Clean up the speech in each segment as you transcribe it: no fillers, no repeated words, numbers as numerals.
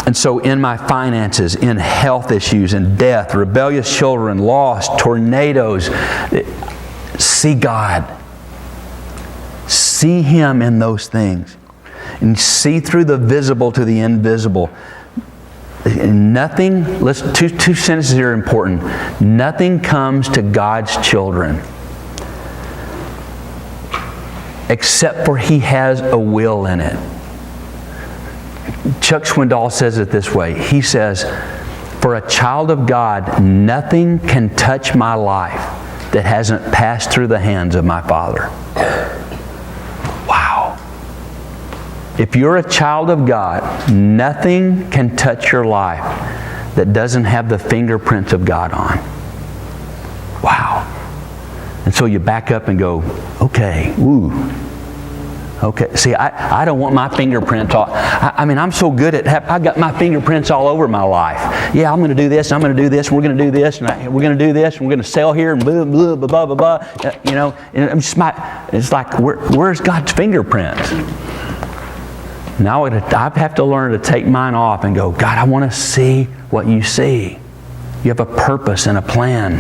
And so in my finances, in health issues, in death, rebellious children, loss, tornadoes, see God. See Him in those things. And see through the visible to the invisible. Nothing, listen, two sentences here are important. Nothing comes to God's children except for He has a will in it. Chuck Swindoll says it this way. He says, for a child of God, nothing can touch my life that hasn't passed through the hands of my Father. Wow. If you're a child of God, nothing can touch your life that doesn't have the fingerprints of God on. Wow. And so you back up and go, okay, ooh. Okay, see, I don't want my fingerprints all. I mean, I'm so good at, I got my fingerprints all over my life. Yeah, I'm going to do this, I'm going to do this, we're going to do this, and we're going to do this, and we're going to sell here, and blah, blah, blah, blah, blah, blah. You know, and it's like, where's God's fingerprints? Now I have to learn to take mine off and go, God, I want to see what you see. You have a purpose and a plan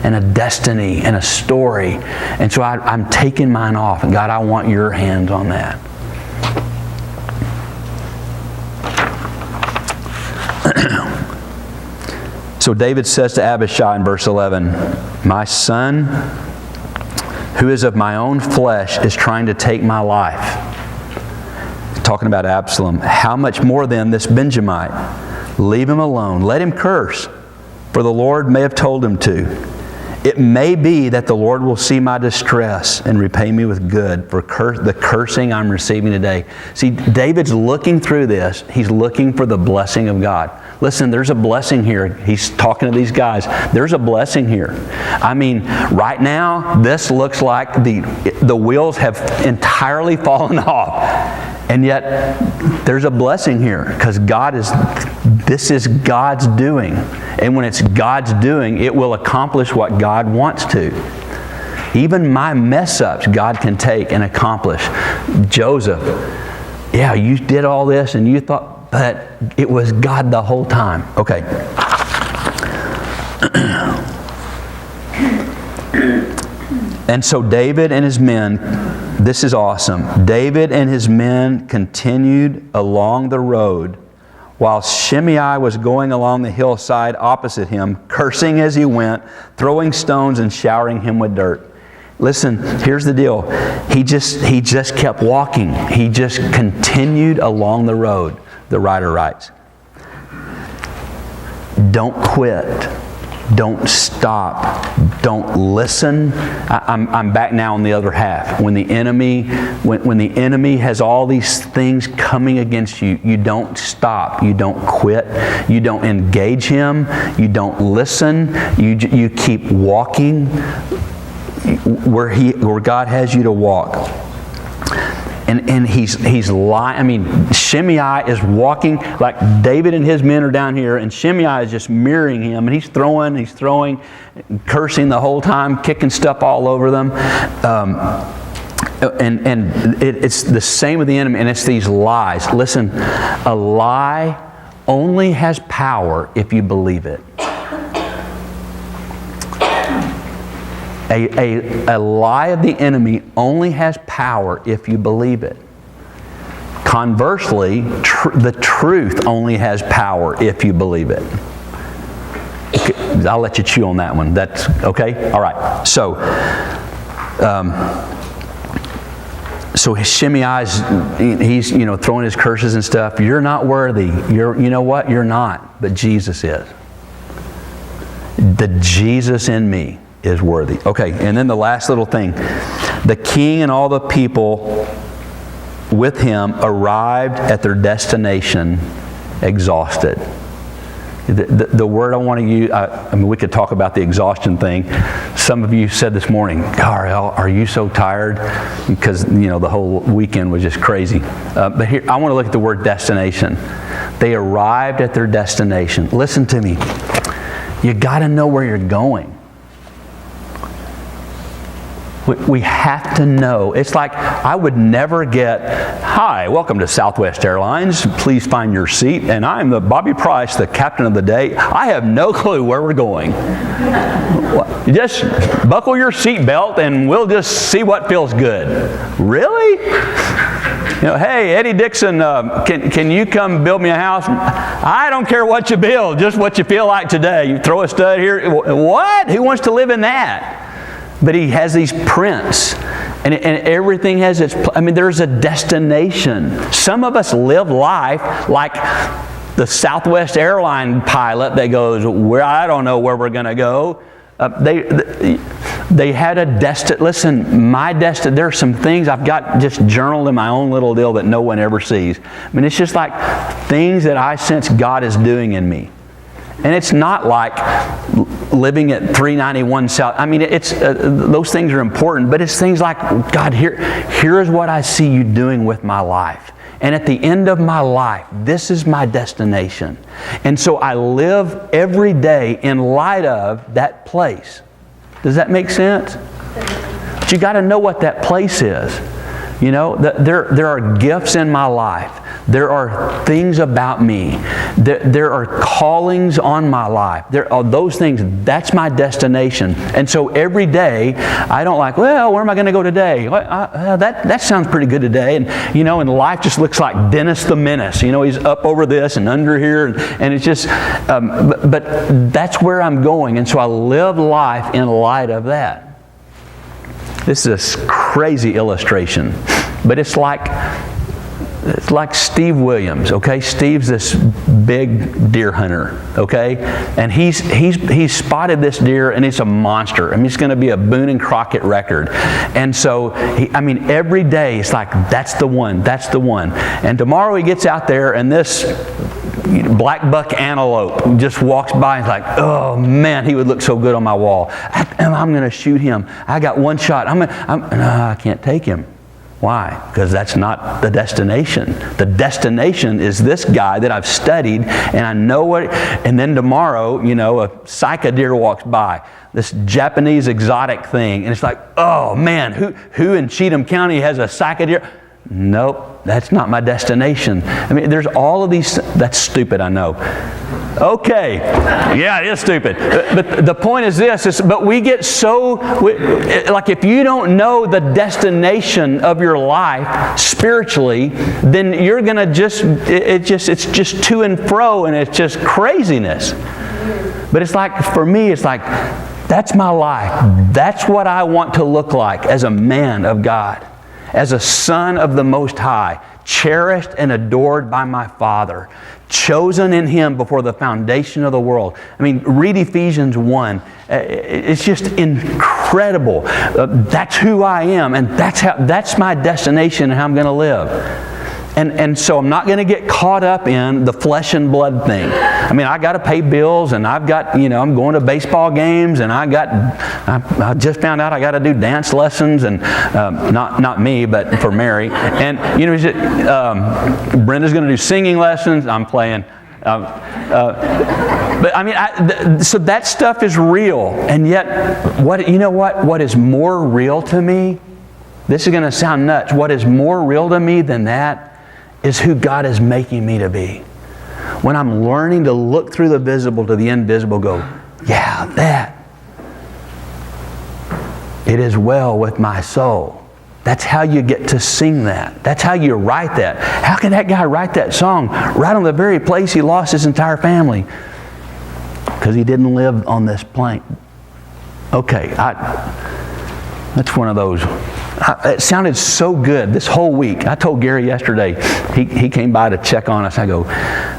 and a destiny and a story. And so I'm taking mine off. And God, I want your hands on that. So David says to Abishai in verse 11, my son, who is of my own flesh, is trying to take my life. Talking about Absalom. How much more then this Benjamite? Leave him alone. Let him curse. For the Lord may have told him to. It may be that the Lord will see my distress and repay me with good for the cursing I'm receiving today. See, David's looking through this. He's looking for the blessing of God. Listen, there's a blessing here. He's talking to these guys. There's a blessing here. I mean, right now, this looks like the wheels have entirely fallen off. And yet, there's a blessing here because this is God's doing. And when it's God's doing, it will accomplish what God wants to. Even my mess-ups, God can take and accomplish. Joseph, yeah, you did all this and you thought, but it was God the whole time. Okay. And so David and his men, this is awesome. David and his men continued along the road while Shimei was going along the hillside opposite him, cursing as he went, throwing stones and showering him with dirt. Listen, here's the deal. He just kept walking. He just continued along the road, the writer writes. Don't quit. Don't stop. Don't listen. I'm back now on the other half. When the enemy has all these things coming against you, you don't stop. You don't quit. You don't engage him. You don't listen. You keep walking where God has you to walk. And he's lying. I mean, Shimei is walking like David and his men are down here, and Shimei is just mirroring him, and he's throwing, cursing the whole time, kicking stuff all over them. It's the same with the enemy, and it's these lies. Listen, a lie only has power if you believe it. A lie of the enemy only has power if you believe it. Conversely, the truth only has power if you believe it. Okay, I'll let you chew on that one. That's okay? All right. So Shimei's, he's throwing his curses and stuff. You're not worthy. You know what? You're not. But Jesus is. The Jesus in me is worthy. Okay, and then the last little thing. The king and all the people with him arrived at their destination exhausted. The word I want to use, I mean, we could talk about the exhaustion thing. Some of you said this morning, Ariel, are you so tired? Because, the whole weekend was just crazy. But here, I want to look at the word destination. They arrived at their destination. Listen to me. You got to know where you're going. We have to know. It's like I would never get, "Hi, welcome to Southwest Airlines. Please find your seat. And I'm the Bobby Price, the captain of the day. I have no clue where we're going. Just buckle your seatbelt and we'll just see what feels good." Really? Hey, Eddie Dixon, can you come build me a house? I don't care what you build, just what you feel like today. You throw a stud here. What? Who wants to live in that? But he has these prints, and everything has its, there's a destination. Some of us live life like the Southwest airline pilot that goes, I don't know where we're going to go. They had a listen, there are some things I've got just journaled in my own little deal that no one ever sees. It's just like things that I sense God is doing in me. And it's not like living at 391 South. It's those things are important, but it's things like, God, here is what I see you doing with my life. And at the end of my life, this is my destination. And so I live every day in light of that place. Does that make sense? But you got to know what that place is. There are gifts in my life. There are things about me. There are callings on my life. There are those things. That's my destination. And so every day, I don't like, well, where am I going to go today? That sounds pretty good today. And life just looks like Dennis the Menace. He's up over this and under here. And it's just, but that's where I'm going. And so I live life in light of that. This is a crazy illustration, but it's like Steve Williams, okay? Steve's this big deer hunter, okay? And he's spotted this deer, and it's a monster. It's going to be a Boone and Crockett record. And so, every day it's like, that's the one, that's the one. And tomorrow he gets out there, and this black buck antelope just walks by and is like, oh man, he would look so good on my wall. I'm going to shoot him. I got one shot. No, I can't take him. Why? Because that's not the destination. The destination is this guy that I've studied, and I know what. And then tomorrow, a Sika deer walks by, this Japanese exotic thing, and it's like, oh man, who in Cheatham County has a Sika deer? Nope, that's not my destination. There's all of these. That's stupid, I know. Okay, yeah, it is stupid. But the point is this, but we get like if you don't know the destination of your life spiritually, then you're going to it's just to and fro, and it's just craziness. But it's like, for me, it's like, that's my life. That's what I want to look like as a man of God, as a son of the Most High, cherished and adored by my Father, chosen in Him before the foundation of the world. Read Ephesians 1. It's just incredible. That's who I am, and that's my destination and how I'm going to live. And so I'm not going to get caught up in the flesh and blood thing. I got to pay bills, and I've got, I'm going to baseball games, and I just found out I got to do dance lessons, and not me, but for Mary. And Brenda's going to do singing lessons. I'm playing. So that stuff is real, and yet, what is more real to me? This is going to sound nuts. What is more real to me than that is who God is making me to be. When I'm learning to look through the visible to the invisible, go, yeah, that. It is well with my soul. That's how you get to sing that. That's how you write that. How can that guy write that song right on the very place he lost his entire family? Because he didn't live on this plane. Okay, that's one of those. It sounded so good this whole week. I told Gary yesterday, he came by to check on us. I go,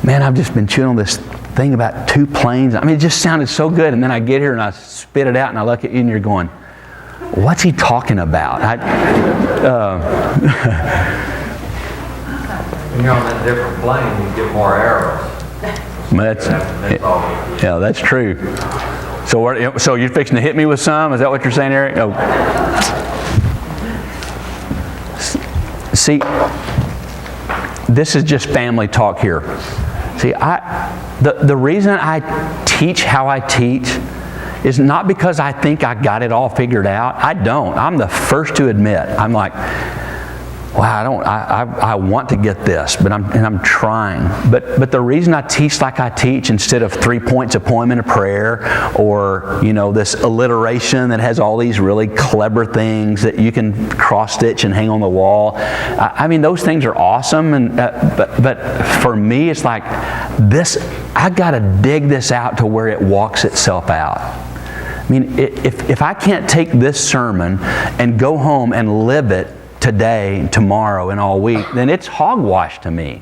man, I've just been chewing on this thing about two planes. It just sounded so good. And then I get here and I spit it out and I look at you and you're going, what's he talking about? When you're on that different plane, you get more arrows. That's true. So you're fixing to hit me with some? Is that what you're saying, Eric? Oh. See, this is just family talk here. See, the reason I teach how I teach is not because I think I got it all figured out. I don't. I'm the first to admit. I'm like, wow, I want to get this, but I'm trying. But the reason I teach like I teach, instead of 3 points a poem in a prayer, or this alliteration that has all these really clever things that you can cross stitch and hang on the wall. I mean, those things are awesome, and but for me, it's like this. I got to dig this out to where it walks itself out. I mean, if I can't take this sermon and go home and live it today, tomorrow, and all week, then it's hogwash to me.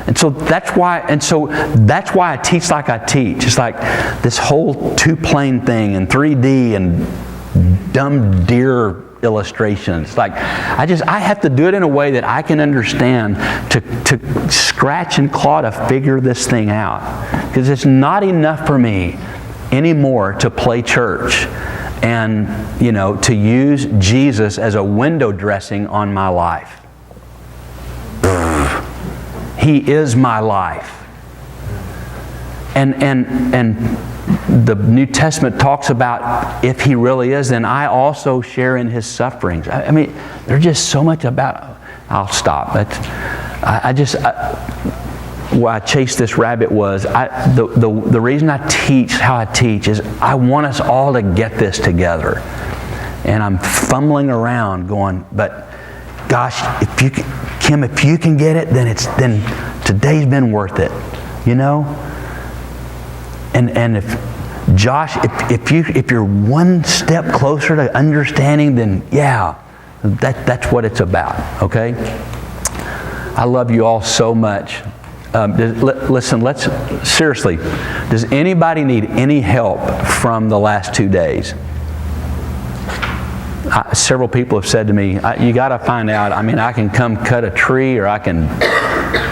And so that's why I teach like I teach. It's like this whole two-plane thing and 3D and dumb deer illustrations. Like I have to do it in a way that I can understand to scratch and claw to figure this thing out. Because it's not enough for me anymore to play church and, to use Jesus as a window dressing on my life. He is my life. And the New Testament talks about if He really is, then I also share in His sufferings. I mean, there's just so much about... I'll stop. Why I chased this rabbit was, the reason I teach how I teach is I want us all to get this together. And I'm fumbling around going, but gosh, if you can get it, then today's been worth it, And if Josh, if you're one step closer to understanding, then yeah, that's what it's about. Okay. I love you all so much. Listen, seriously, does anybody need any help from the last 2 days? Several people have said to me, you got to find out. I mean, I can come cut a tree, or I can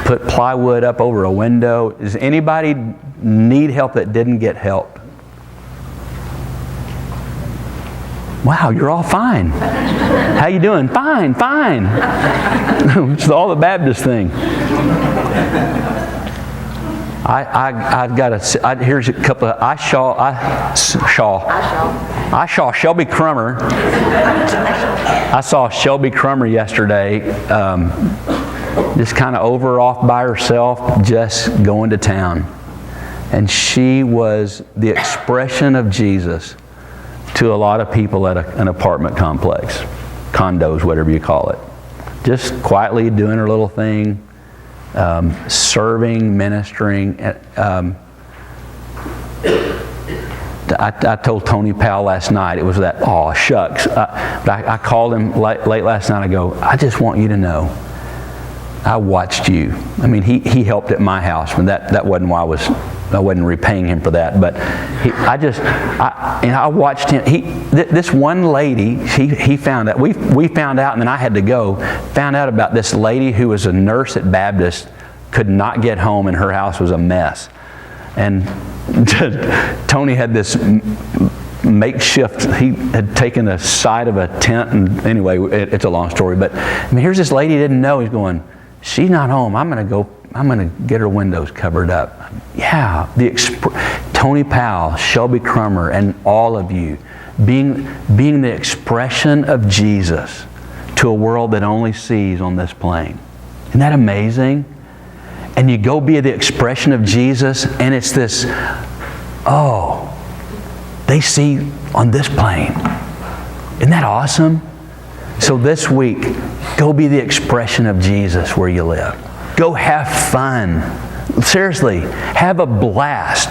put plywood up over a window. Does anybody need help that didn't get help? Wow, you're all fine. How you doing? Fine. It's all the Baptist thing. I've got here's a couple of... I saw Shelby Crummer. I saw Shelby Crummer yesterday, just kind of off by herself, just going to town. And she was the expression of Jesus to a lot of people at an apartment complex, condos, whatever you call it. Just quietly doing her little thing, serving, ministering. I told Tony Powell last night, it was that, oh shucks. But I called him late last night. I go, I just want you to know, I watched you. I mean, he helped at my house, but that wasn't why I wasn't repaying him for that. But I watched him. This one lady, he found out. We found out, and then I had to go. Found out about this lady who was a nurse at Baptist, could not get home, and her house was a mess. And Tony had this makeshift. He had taken a side of a tent, and anyway, it's a long story. But I mean, here's this lady he didn't know. He's going, she's not home. I'm going to get her windows covered up. Yeah, Tony Powell, Shelby Crummer, and all of you being the expression of Jesus to a world that only sees on this plane. Isn't that amazing? And you go be the expression of Jesus, and it's this, oh, they see on this plane. Isn't that awesome? So this week, go be the expression of Jesus where you live. Go have fun. Seriously, have a blast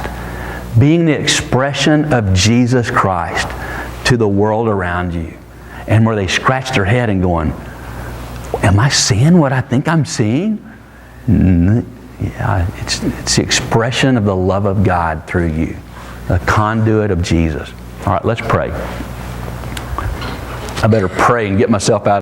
being the expression of Jesus Christ to the world around you. And where they scratch their head and going, am I seeing what I think I'm seeing? Yeah, it's the expression of the love of God through you. The conduit of Jesus. All right, let's pray. I better pray and get myself out.